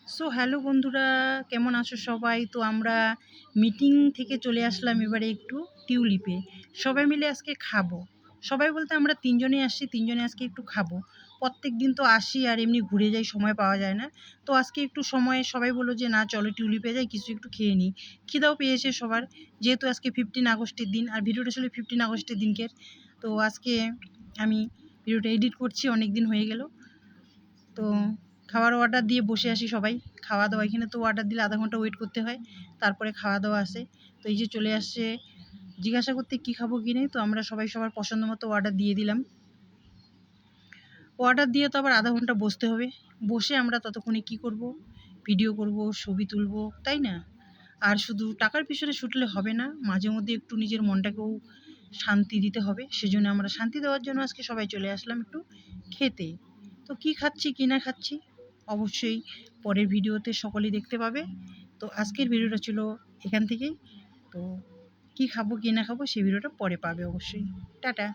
So hello বন্ধুরা, কেমন আছো সবাই? তো আমরা মিটিং থেকে চলে আসলাম এবারে একটু টিউলিপে। সবাই মিলে আজকে খাবো। সবাই বলতে আমরা ৩ জনেই আসছি, ৩ জনে আজকে একটু খাবো। প্রত্যেকদিন তো আসি আর এমনি ঘুরে যাই, সময় পাওয়া যায় না। তো আজকে একটু সময় সবাই বলল যে, "না চলো টিউলিপে যাই, কিছু একটু খেয়ে নিই।" খিদেও পেয়েছে সবার। যেহেতু আজকে 15 আগস্টের দিন আর ভিডিওটা ছিল 15 আগস্টের দিনকের। তো আজকে আমি ভিডিওটা এডিট করছি, অনেক দিন হয়ে গেল। তো খাওয়ার অর্ডার দিয়ে বসে আছি সবাই। খাওয়া-দাওয়া এখানে তো অর্ডার দিলে আধা ঘন্টা ওয়েট করতে হয়। তারপরে খাওয়া-দাওয়া আসে। তো এই যে চলে আসছে, জিজ্ঞাসা করতে কী খাবো কী নেই। তো আমরা সবাই সবার পছন্দ মতো অর্ডার দিয়ে দিলাম। অর্ডার দিয়ে তো আবার আধা ঘন্টা বসতে হবে। বসে আমরা ততক্ষণে কী করব? ভিডিও করব, ছবি তুলব, তাই না? আর শুধু টাকার পিছনে ছুটলে হবে না। মাঝে মধ্যে একটু নিজের মনটাকেও শান্তি দিতে হবে। সেজন্য আমরা শান্তি দেওয়ার জন্য আজকে সবাই চলে আসলাম একটু খেতে। তো কী খাচ্ছি, কী না খাচ্ছি অবশ্যই পরের ভিডিওতে সকলেই দেখতে পাবে। তো আজকের ভিডিওটা ছিল এখান থেকেই। তো কী খাবো, কী না খাবো সেই ভিডিওটা পরে পাবে অবশ্যই। টাটা।